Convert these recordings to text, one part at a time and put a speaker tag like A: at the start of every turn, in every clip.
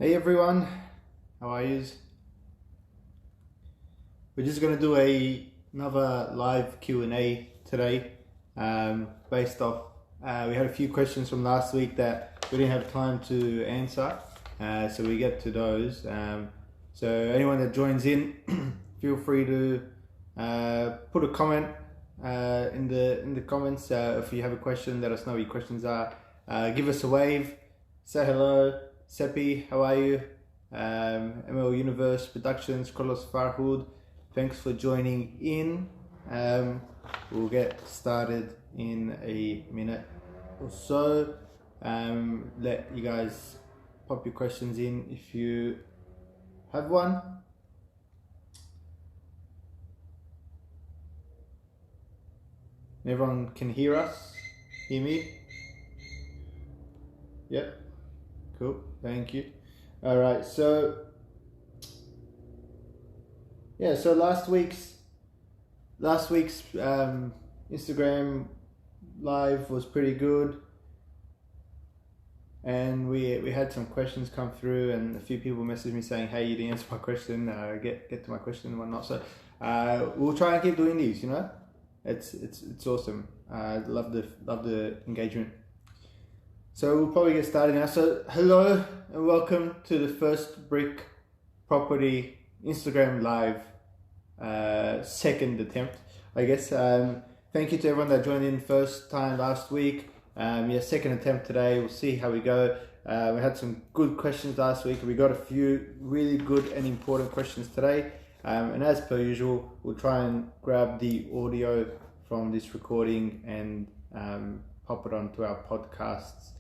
A: Hey everyone, how are you? We're just going to do another live Q&A today based off, we had a few questions from last week that we didn't have time to answer, so we get to those. So anyone that joins in, feel free to put a comment in the comments. If you have a question, let us know what your questions are. Give us a wave, say hello. Seppi, how are you? ML Universe Productions, Carlos Farhood, thanks for joining in. We'll get started in a minute or so. Let you guys pop your questions in if you have one. Everyone can hear us? Hear me? Yep. Cool, thank you. All right, so yeah, so last week's Instagram live was pretty good, and we had some questions come through, and a few people messaged me saying, "Hey, you didn't answer my question. Get to my question and whatnot." So we'll try and keep doing these. You know, it's awesome. I love the engagement. So we'll probably get started now. So hello and welcome to the First Brick Property Instagram Live second attempt, I guess. Thank you to everyone that joined in first time last week. Second attempt today. We'll see how we go. We had some good questions last week. We got a few really good and important questions today. And as per usual, we'll try and grab the audio from this recording and pop it onto our podcast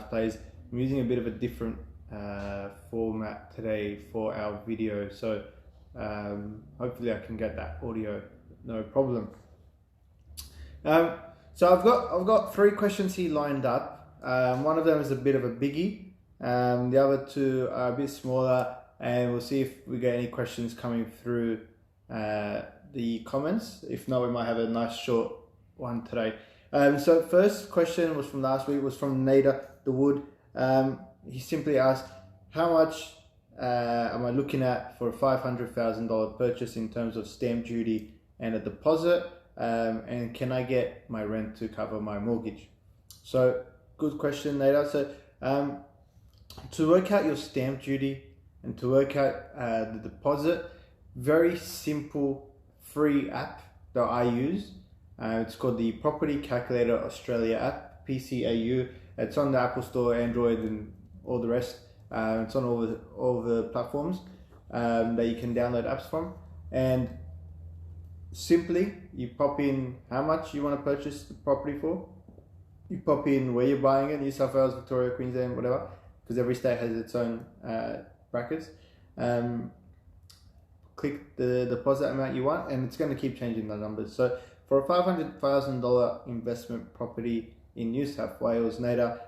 A: plays. I'm using a bit of a different format today for our video, so hopefully I can get that audio no problem. So I've got three questions here lined up. One of them is a bit of a biggie. The other two are a bit smaller, and we'll see if we get any questions coming through the comments. If not, we might have a nice short one today. So first question was from last week, was from Nader the Wood. He simply asked, how much am I looking at for a $500,000 purchase in terms of stamp duty and a deposit? And can I get my rent to cover my mortgage? So good question, Nader. So to work out your stamp duty and to work out the deposit, very simple free app that I use. It's called the Property Calculator Australia app, PCAU. It's on the Apple Store, Android, and all the rest. It's on all the platforms that you can download apps from. And simply, you pop in how much you want to purchase the property for. You pop in where you're buying it, New South Wales, Victoria, Queensland, whatever, because every state has its own brackets. Click the deposit amount you want, and it's going to keep changing the numbers. So for a $500,000 investment property in New South Wales, Nader,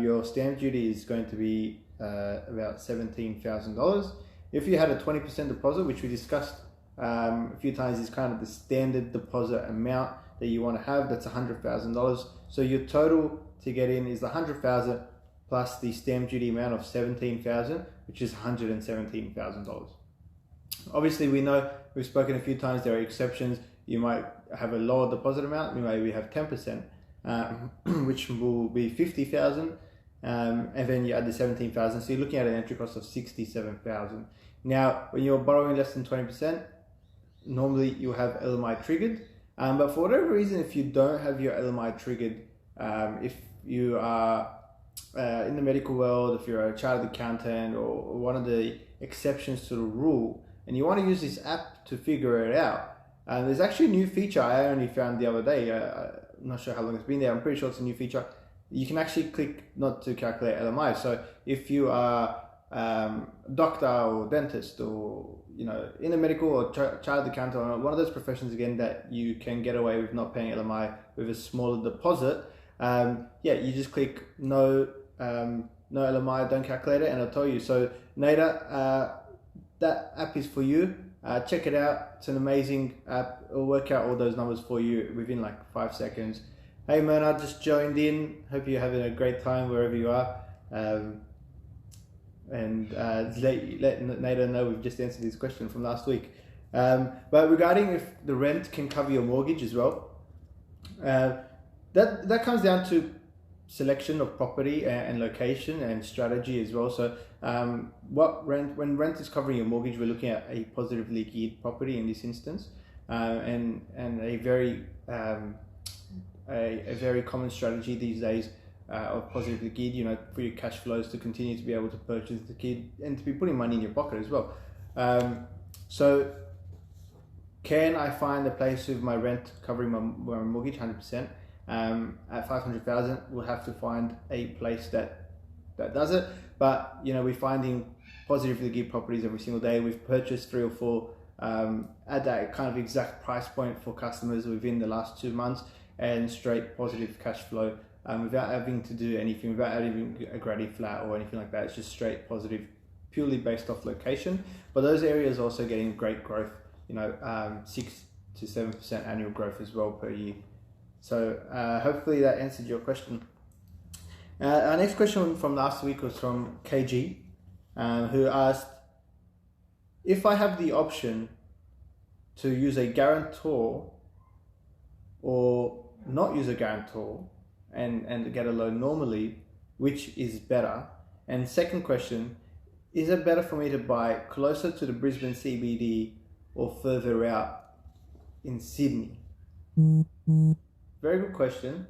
A: your stamp duty is going to be about $17,000. If you had a 20% deposit, which we discussed a few times, is kind of the standard deposit amount that you want to have, that's $100,000. So your total to get in is $100,000 plus the stamp duty amount of $17,000, which is $117,000. Obviously, we know, we've spoken a few times, there are exceptions. You might have a lower deposit amount. We maybe have 10%, which will be $50,000, and then you add the $17,000. So you're looking at an entry cost of $67,000. Now, when you're borrowing less than 20%, normally you'll have LMI triggered. But for whatever reason, if you don't have your LMI triggered, if you are in the medical world, if you're a chartered accountant or one of the exceptions to the rule, and you want to use this app to figure it out, there's actually a new feature I only found the other day. I'm not sure how long it's been there. I'm pretty sure it's a new feature. You can actually click not to calculate LMI. So if you are a doctor or dentist, or in a medical or child accountant, or one of those professions again that you can get away with not paying LMI with a smaller deposit, you just click no LMI, don't calculate it, and it'll tell you. So Nader, that app is for you. Check it out. It's an amazing app. It'll work out all those numbers for you within like 5 seconds. Hey Mona, just joined in. Hope you're having a great time wherever you are. let Nada know we've just answered this question from last week. But regarding if the rent can cover your mortgage as well, that comes down to selection of property and location and strategy as well. So when rent is covering your mortgage, we're looking at a positively geared property in this instance, and a very common strategy these days of positively geared, for your cash flows to continue to be able to purchase the kid and to be putting money in your pocket as well. So can I find a place with my rent covering my mortgage 100%? At 500,000, we'll have to find a place that does it. But we're finding positively geared properties every single day. We've purchased 3 or 4 at that kind of exact price point for customers within the last 2 months, and straight positive cash flow without having to do anything, without having a granny flat or anything like that. It's just straight positive, purely based off location. But those areas are also getting great growth, 6 to 7% annual growth as well per year. So hopefully that answered your question. Our next question from last week was from KG, who asked, if I have the option to use a guarantor or not use a guarantor and get a loan normally, which is better? And second question, is it better for me to buy closer to the Brisbane CBD or further out in Sydney? Very good question.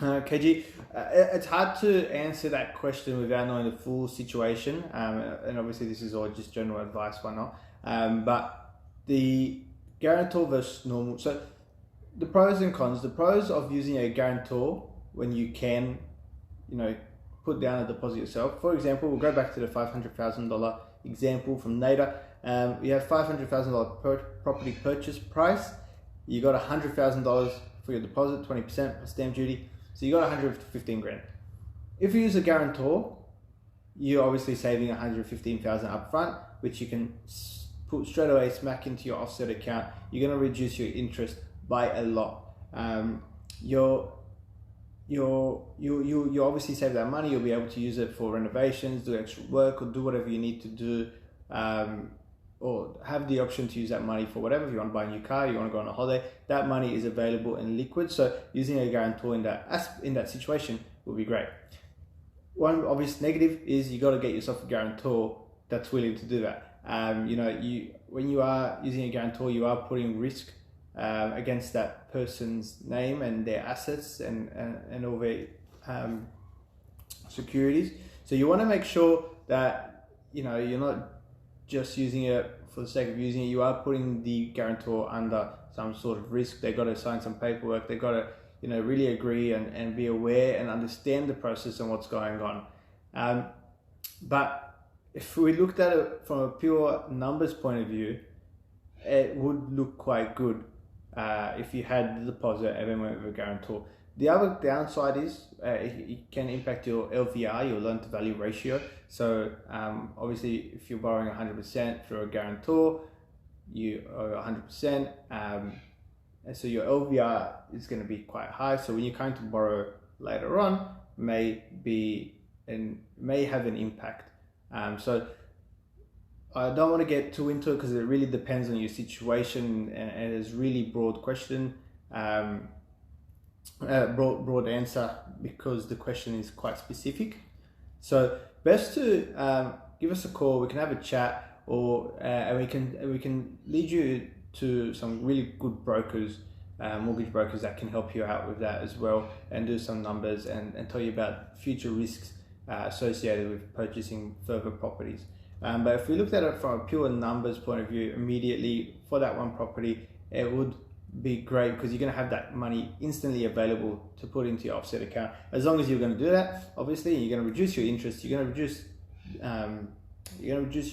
A: KG, it's hard to answer that question without knowing the full situation, and obviously this is all just general advice, why not? But the guarantor versus normal, so the pros and cons. The pros of using a guarantor when you can, put down a deposit yourself. For example, we'll go back to the $500,000 example from Nada. You have $500,000 property purchase price. You got $100,000 for your deposit, 20% plus stamp duty. So you got 115 grand. If you use a guarantor, you're obviously saving 115,000 up front, which you can put straight away smack into your offset account. You're going to reduce your interest by a lot. You obviously save that money. You'll be able to use it for renovations, do extra work, or do whatever you need to do, or have the option to use that money for whatever. If you want to buy a new car, you want to go on a holiday, that money is available in liquid. So using a guarantor in that situation will be great. One obvious negative is you got to get yourself a guarantor that's willing to do that. When you are using a guarantor, you are putting risk against that person's name and their assets and all their securities. So you want to make sure that you're not just using it for the sake of using it. You are putting the guarantor under some sort of risk. They got to sign some paperwork. They got to really agree and be aware and understand the process and what's going on. But if we looked at it from a pure numbers point of view, it would look quite good if you had the deposit and then went with a guarantor. The other downside is it can impact your LVR, your loan to value ratio. So obviously if you're borrowing 100% through a guarantor, you owe 100%, and so your LVR is going to be quite high. So when you're going to borrow later on, may have an impact. So I don't want to get too into it because it really depends on your situation, and it's really broad question. Broad answer because the question is quite specific. So best to give us a call. We can have a chat, or and we can lead you to some really good brokers, mortgage brokers that can help you out with that as well, and do some numbers and tell you about future risks associated with purchasing further properties. But if we looked at it from a pure numbers point of view, immediately for that one property, it would be great because you're going to have that money instantly available to put into your offset account. As long as you're going to do that, obviously you're going to reduce your interest. You're going to reduce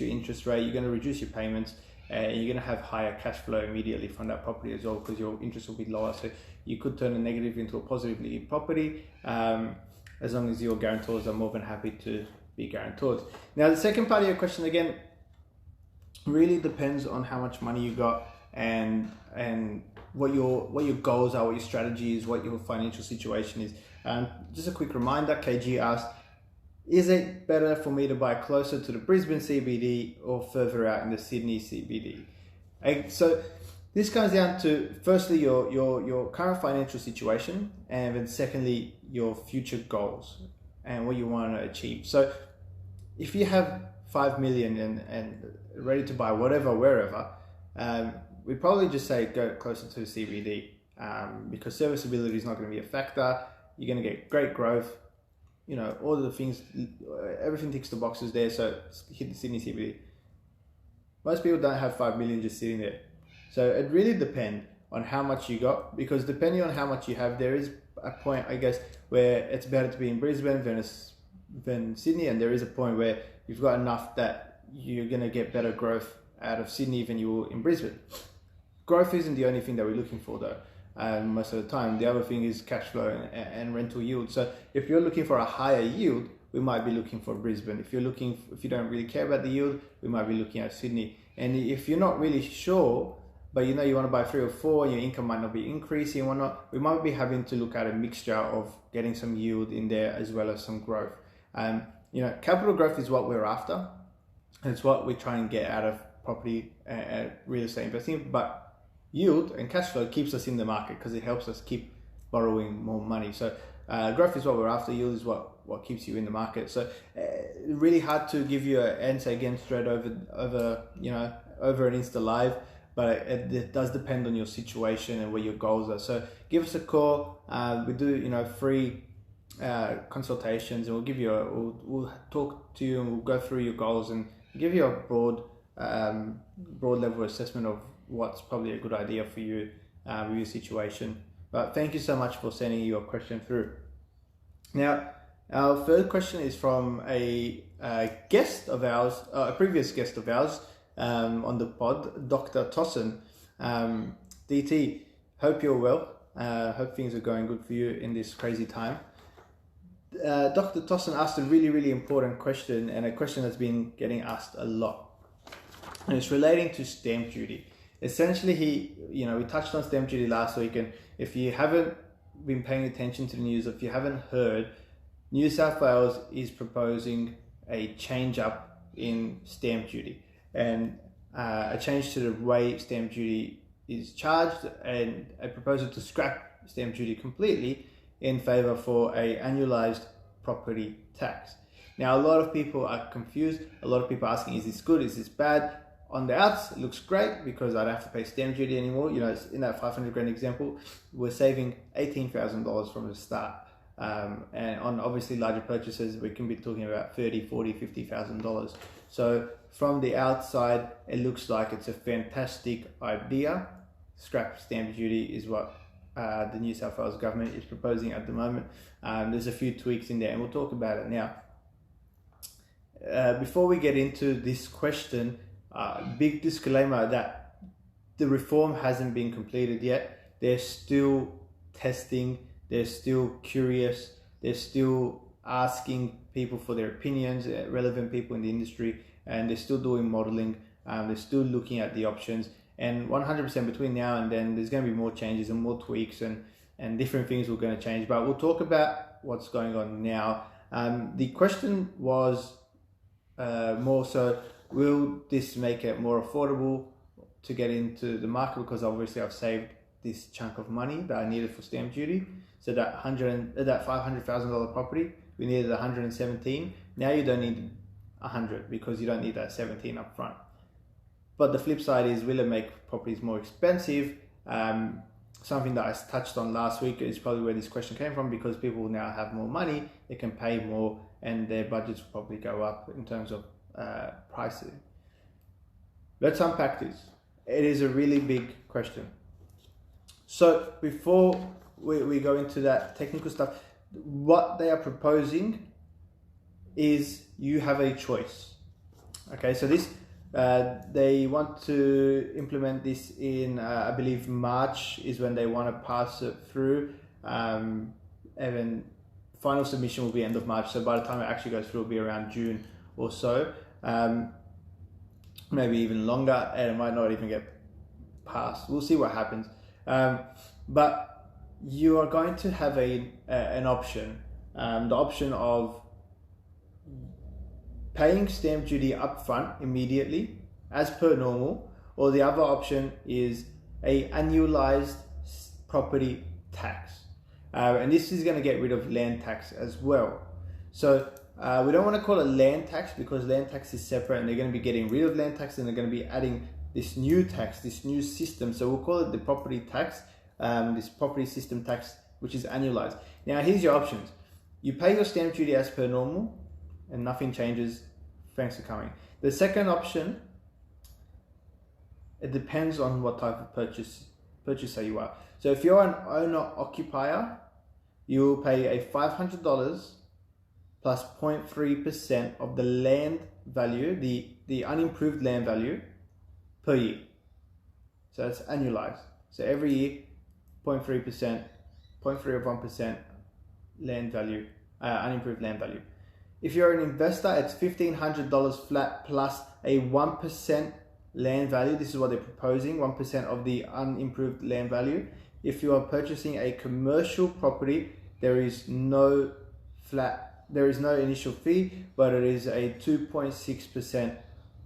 A: your interest rate. You're going to reduce your payments, and you're going to have higher cash flow immediately from that property as well because your interest will be lower. So you could turn a negative into a positively property, as long as your guarantors are more than happy to be guarantors. Now the second part of your question again really depends on how much money you got and what your goals are, what your strategy is, what your financial situation is. Just a quick reminder, KG asked, is it better for me to buy closer to the Brisbane CBD or further out in the Sydney CBD? So this comes down to, firstly, your current financial situation, and then secondly, your future goals and what you want to achieve. So if you have 5 million and ready to buy whatever, wherever, we probably just say go closer to the CBD, because serviceability is not going to be a factor. You're going to get great growth, all of the things, everything ticks the boxes there. So hit the Sydney CBD. Most people don't have 5 million just sitting there. So it really depends on how much you got, because depending on how much you have, there is a point, I guess, where it's better to be in Brisbane than Sydney, and there is a point where you've got enough that you're going to get better growth out of Sydney than you will in Brisbane. Growth isn't the only thing that we're looking for though. Most of the time, the other thing is cash flow and rental yield. So if you're looking for a higher yield, we might be looking for Brisbane. If you don't really care about the yield, we might be looking at Sydney. And if you're not really sure, but you want to buy 3 or 4, your income might not be increasing or whatnot, we might be having to look at a mixture of getting some yield in there as well as some growth. Capital growth is what we're after, and it's what we're trying to get out of property and real estate investing. But yield and cash flow keeps us in the market because it helps us keep borrowing more money. So growth is what we're after. Yield is what keeps you in the market. So really hard to give you an answer again straight over an Insta live, but it does depend on your situation and where your goals are. So give us a call. We do free consultations, and we'll talk to you, and we'll go through your goals and give you a broad level assessment of what's probably a good idea for you with your situation. But thank you so much for sending your question through. Now, our third question is from a guest of ours, a previous guest of ours on the pod, Dr. Tossin. DT, hope you're well. Hope things are going good for you in this crazy time. Dr. Tossin asked a really, really important question, and a question that's been getting asked a lot. And it's relating to stamp duty. Essentially, we touched on stamp duty last week, and if you haven't been paying attention to the news, if you haven't heard, New South Wales is proposing a change up in stamp duty, and a change to the way stamp duty is charged, and a proposal to scrap stamp duty completely in favour for a annualised property tax. Now, a lot of people are confused. A lot of people are asking, is this good? Is this bad? On the outs, it looks great because I don't have to pay stamp duty anymore. In that 500 grand example, we're saving $18,000 from the start. And on obviously larger purchases, we can be talking about $30,000, $40,000, $50,000. So from the outside, it looks like it's a fantastic idea. Scrap stamp duty is what the New South Wales government is proposing at the moment. There's a few tweaks in there, and we'll talk about it now. Before we get into this question, big disclaimer that the reform hasn't been completed yet. They're still testing, they're still curious, they're still asking people for their opinions, relevant people in the industry, and they're still doing modeling, they're still looking at the options. And 100% between now and then, there's going to be more changes and more tweaks and different things we're going to change. But we'll talk about what's going on now. The question was more so, will this make it more affordable to get into the market? Because obviously I've saved this chunk of money that I needed for stamp duty. So that $500,000 property, we needed 117. Now you don't need 100 because you don't need that 17 up front. But the flip side is, will it make properties more expensive? Something that I touched on last week is probably where this question came from, because people now have more money, they can pay more, and their budgets will probably go up in terms of pricing. Let's unpack this. It is a really big question. So before we go into that technical stuff, what they are proposing is you have a choice. Okay, so this they want to implement this in I believe March is when they want to pass it through, and then final submission will be end of March. So by the time it actually goes through, it'll be around June or so, maybe even longer, and it might not even get passed. We'll see what happens. But you are going to have an option, the option of paying stamp duty upfront immediately as per normal, or the other option is a annualized property tax. And this is going to get rid of land tax as well. So we don't want to call it land tax because land tax is separate, and they're going to be getting rid of land tax and they're going to be adding this new tax, this new system. So we'll call it the property tax, this property system tax, which is annualized. Now here's your options. You pay your stamp duty as per normal and nothing changes. Thanks for coming. The second option, it depends on what type of purchaser you are. So if you're an owner-occupier, you will pay a $500 plus 0.3% of the land value, the unimproved land value per year. So that's annualized. So every year, 0.3%, 0.3 of 1% land value, unimproved land value. If you're an investor, it's $1,500 flat plus a 1% land value. This is what they're proposing, 1% of the unimproved land value. If you are purchasing a commercial property, there is no initial fee, but it is a 2.6%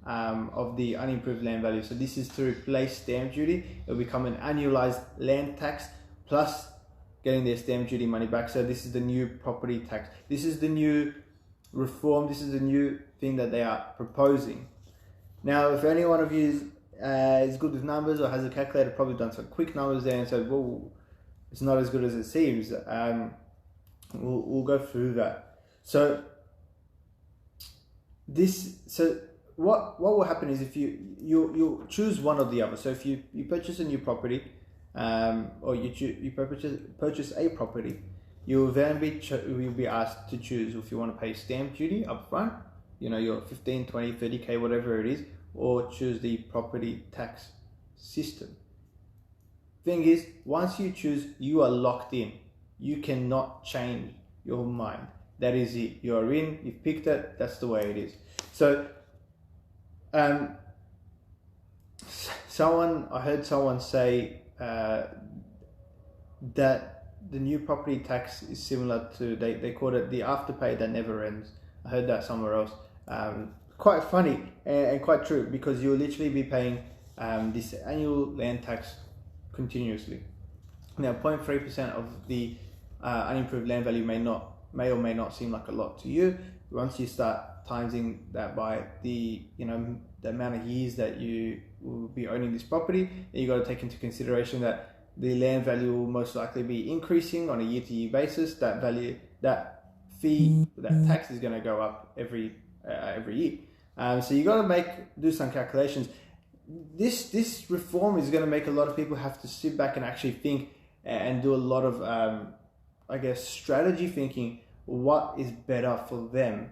A: of the unimproved land value. So this is to replace stamp duty. It will become an annualized land tax plus getting their stamp duty money back. So this is the new property tax. This is the new reform. This is the new thing that they are proposing. Now, if any one of you is good with numbers or has a calculator, probably done some quick numbers there and said, well, it's not as good as it seems. We'll go through that. So what will happen is if you choose one or the other. So if you purchase a new property, or you purchase a property, you'll then be asked to choose if you want to pay stamp duty up front, your 15, 20, 30K, whatever it is, or choose the property tax system. Thing is, once you choose, you are locked in. You cannot change your mind. That is it. You're in, you've picked it, that's the way it is. So, I heard someone say that the new property tax is similar to, they called it the afterpay that never ends. I heard that somewhere else. Quite funny and quite true, because you'll literally be paying this annual land tax continuously. Now, 0.3% of the unimproved land value may or may not seem like a lot to you. Once you start timesing that by the amount of years that you will be owning this property, then you got to take into consideration that the land value will most likely be increasing on a year-to-year basis. That value, that fee, that tax is going to go up every year. So you got to do some calculations. This reform is going to make a lot of people have to sit back and actually think and do a lot of strategy thinking. What is better for them?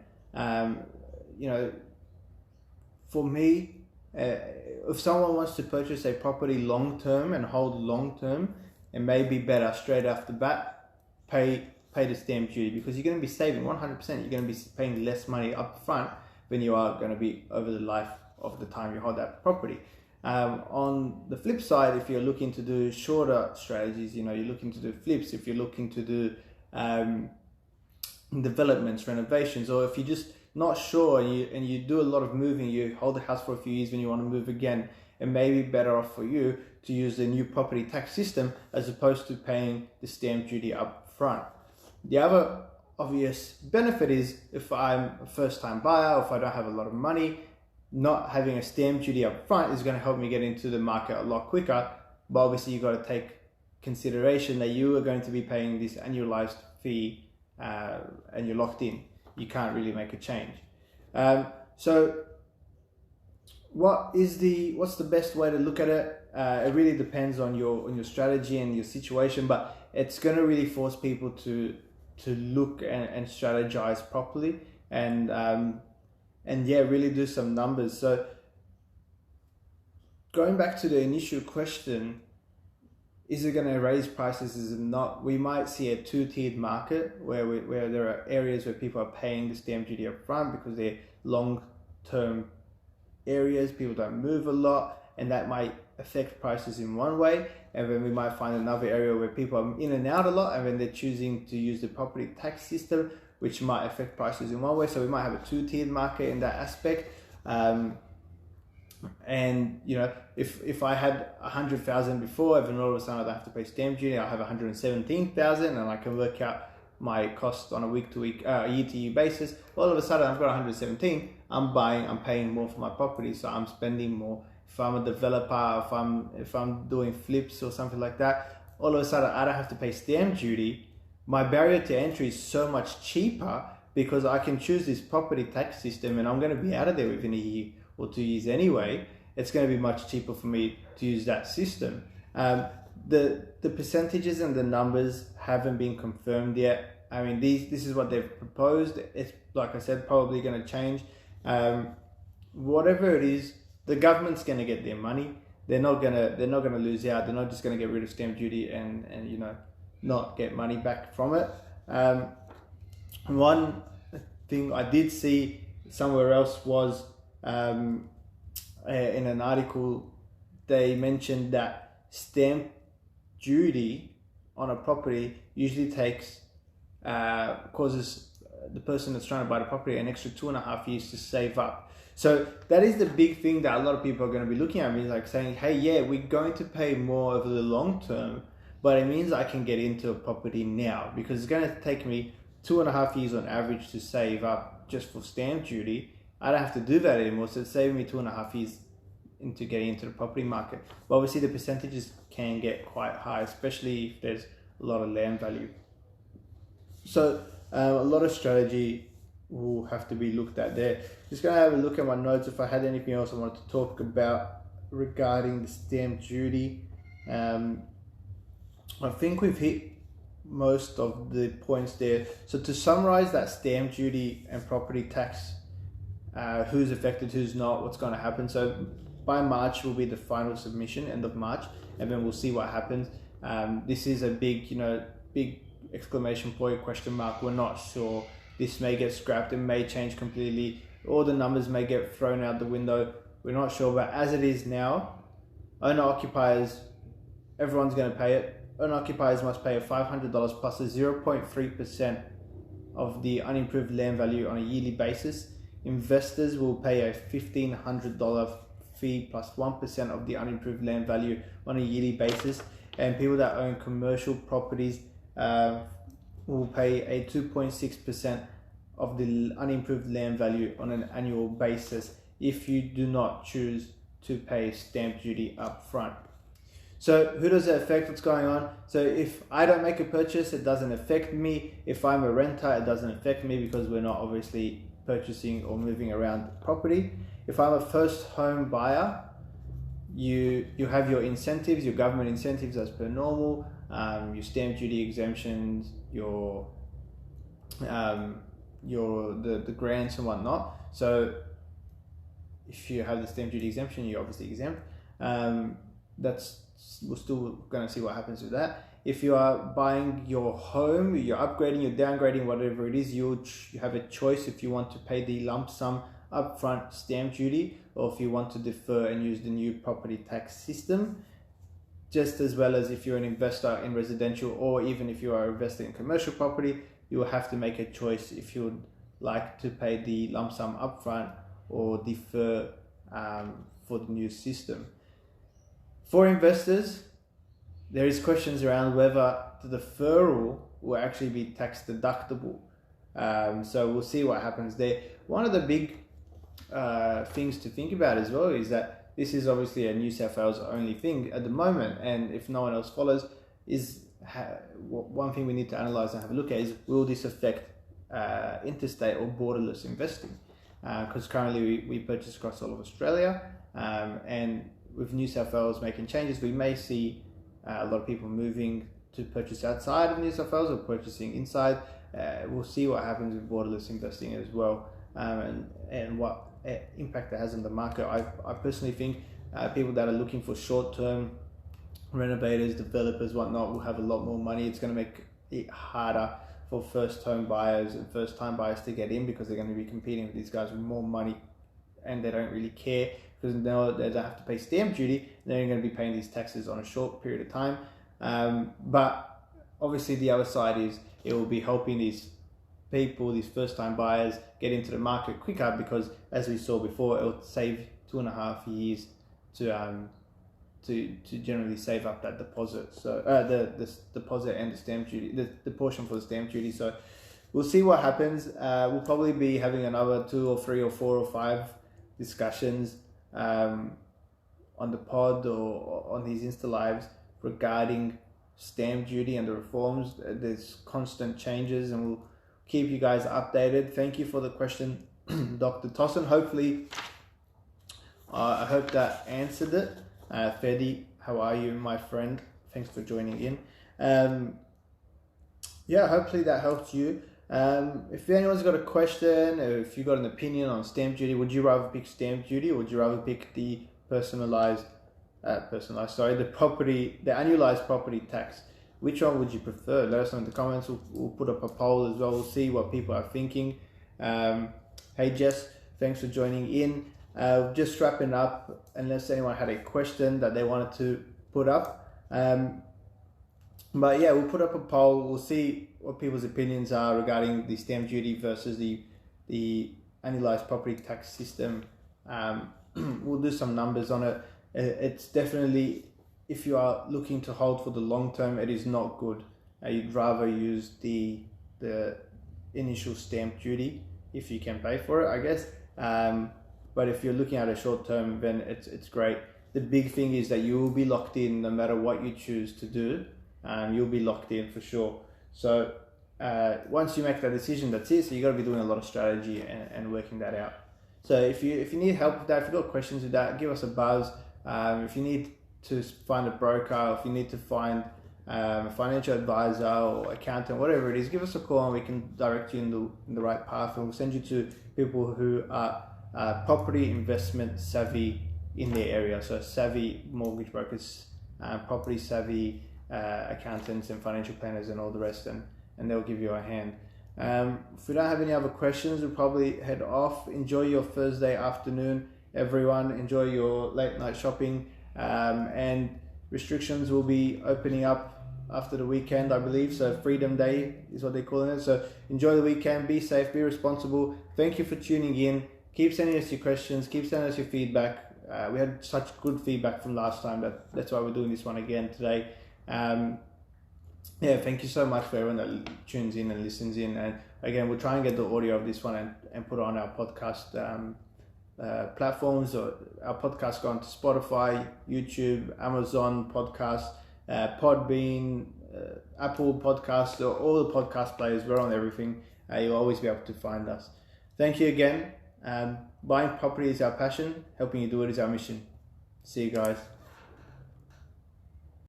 A: For me, if someone wants to purchase a property long term and hold long term, it may be better straight off the bat pay the stamp duty, because you're going to be saving 100%. You're going to be paying less money up front than you are going to be over the life of the time you hold that property. On the flip side, if you're looking to do shorter strategies, you're looking to do flips, if you're looking to do developments, renovations, or if you're just not sure and you do a lot of moving, you hold the house for a few years when you want to move again, it may be better off for you to use the new property tax system as opposed to paying the stamp duty up front. The other obvious benefit is, if I'm a first-time buyer, or if I don't have a lot of money, not having a stamp duty up front is going to help me get into the market a lot quicker. But obviously you've got to take consideration that you are going to be paying this annualized fee and you're locked in. You can't really make a change. So what's the best way to look at it? It really depends on your strategy and your situation, but it's going to really force people to look and strategize properly and really do some numbers. So going back to the initial question, is it going to raise prices? Is it not? We might see a two-tiered market where there are areas where people are paying the stamp duty up front because they're long-term areas, people don't move a lot, and that might affect prices in one way. And then we might find another area where people are in and out a lot, and then they're choosing to use the property tax system, which might affect prices in one way. So we might have a two-tiered market in that aspect. And you know, if I had 100,000 before, and all of a sudden I have to pay stamp duty, I have 117,000, and I can work out my cost on a week-to-week, year-to-year basis. All of a sudden I've got 117. I'm paying more for my property, so I'm spending more. If I'm a developer, if I'm doing flips or something like that, all of a sudden I don't have to pay stamp duty. My barrier to entry is so much cheaper because I can choose this property tax system, and I'm going to be out of there within a year or 2 years anyway. It's going to be much cheaper for me to use that system. The percentages and the numbers haven't been confirmed yet. I mean, this is what they've proposed. It's, like I said, probably going to change. Whatever it is, the government's going to get their money. They're not going to lose out. They're not just going to get rid of stamp duty and you know, not get money back from it. One thing I did see somewhere else was in an article, they mentioned that stamp duty on a property usually causes the person that's trying to buy the property an extra 2.5 years to save up. So that is the big thing that a lot of people are going to be looking at me, like saying, hey, yeah, we're going to pay more over the long term, but it means I can get into a property now, because it's going to take me 2.5 years on average to save up just for stamp duty. I don't have to do that anymore, so it's saving me 2.5 years into getting into the property market. But obviously the percentages can get quite high, especially if there's a lot of land value. So a lot of strategy will have to be looked at there. Just going to have a look at my notes if I had anything else I wanted to talk about regarding the stamp duty. I think we've hit most of the points there. So to summarize that stamp duty and property tax, who's affected, who's not, what's going to happen. So by March will be the final submission, end of March, and then we'll see what happens. This is a big, big exclamation point, question mark. We're not sure. This may get scrapped, it may change completely. All the numbers may get thrown out the window. We're not sure, but as it is now, owner-occupiers, everyone's going to pay it. Owner-occupiers must pay a $500 plus a 0.3% of the unimproved land value on a yearly basis. Investors will pay a $1,500 fee plus 1% of the unimproved land value on a yearly basis. And people that own commercial properties will pay a 2.6% of the unimproved land value on an annual basis if you do not choose to pay stamp duty up front. So who does it affect? What's going on? So if I don't make a purchase, it doesn't affect me. If I'm a renter, it doesn't affect me because we're not obviously purchasing or moving around the property. If I'm a first home buyer, you have your incentives, your government incentives as per normal, your stamp duty exemptions, your the grants and whatnot. So if you have the stamp duty exemption, you're obviously exempt. We're still going to see what happens with that. If you are buying your home, you're upgrading, you're downgrading, whatever it is, you have a choice if you want to pay the lump sum upfront stamp duty, or if you want to defer and use the new property tax system. Just as well as if you're an investor in residential, or even if you are investing in commercial property, you will have to make a choice if you would like to pay the lump sum upfront or defer for the new system. For investors, there is questions around whether the deferral will actually be tax deductible. So we'll see what happens there. One of the big things to think about as well is that this is obviously a New South Wales only thing at the moment, and if no one else follows, one thing we need to analyse and have a look at is, will this affect interstate or borderless investing? Because currently we purchase across all of Australia, and with New South Wales making changes, we may see a lot of people moving to purchase outside of New South Wales or purchasing inside. We'll see what happens with borderless investing as well, and what impact it has on the market. I personally think people that are looking for short-term renovators, developers, whatnot, will have a lot more money. It's going to make it harder for first-home buyers and first-time buyers to get in, because they're going to be competing with these guys with more money, and they don't really care because now they don't have to pay stamp duty. They're going to be paying these taxes on a short period of time. But obviously the other side is it will be helping these people, these first-time buyers, get into the market quicker, because as we saw before, it would save 2.5 years to generally save up that deposit. So the deposit and the stamp duty, the portion for the stamp duty. So we'll see what happens. We'll probably be having another 2 or 3 or 4 or 5 discussions on the pod or on these Insta lives regarding stamp duty and the reforms. There's constant changes, and we'll keep you guys updated. Thank you for the question, Dr. Tossin. Hopefully, I hope that answered it. Fedi, how are you, my friend? Thanks for joining in. Yeah, hopefully that helped you. If anyone's got a question, or if you got an opinion on stamp duty, would you rather pick stamp duty, or would you rather pick the the annualized property tax? Which one would you prefer? Let us know in the comments. We'll put up a poll as well. We'll see what people are thinking. Hey Jess, thanks for joining in. Just wrapping up, unless anyone had a question that they wanted to put up. But yeah, we'll put up a poll. We'll see what people's opinions are regarding the stamp duty versus the annualized property tax system. We'll do some numbers on it. It's definitely, if you are looking to hold for the long term, it is not good. You'd rather use the initial stamp duty if you can pay for it, I guess. But if you're looking at a short term, then it's great. The big thing is that you will be locked in no matter what you choose to do. You'll be locked in for sure. So once you make that decision, that's it. So you got to be doing a lot of strategy and working that out. So if you need help with that, if you've got questions with that, give us a buzz. If you need to find a broker, if you need to find a financial advisor or accountant, whatever it is, give us a call and we can direct you in the right path, and we'll send you to people who are property investment savvy in their area. So savvy mortgage brokers, property savvy accountants and financial planners and all the rest, and they'll give you a hand. If we don't have any other questions, we'll probably head off. Enjoy your Thursday afternoon, everyone. Enjoy your late night shopping, and restrictions will be opening up after the weekend, I believe. So Freedom Day is what they're calling it. So enjoy the weekend, be safe, be responsible. Thank you for tuning in. Keep sending us your questions, keep sending us your feedback. We had such good feedback from last time, that's why we're doing this one again today. Yeah, thank you so much for everyone that tunes in and listens in. And again, we'll try and get the audio of this one and put it on our podcast platforms. Or our podcast go on to Spotify, YouTube, Amazon Podcasts, Podbean, Apple Podcasts, all the podcast players. We're on everything. You'll always be able to find us. Thank you again. Buying property is our passion. Helping you do it is our mission. See you guys.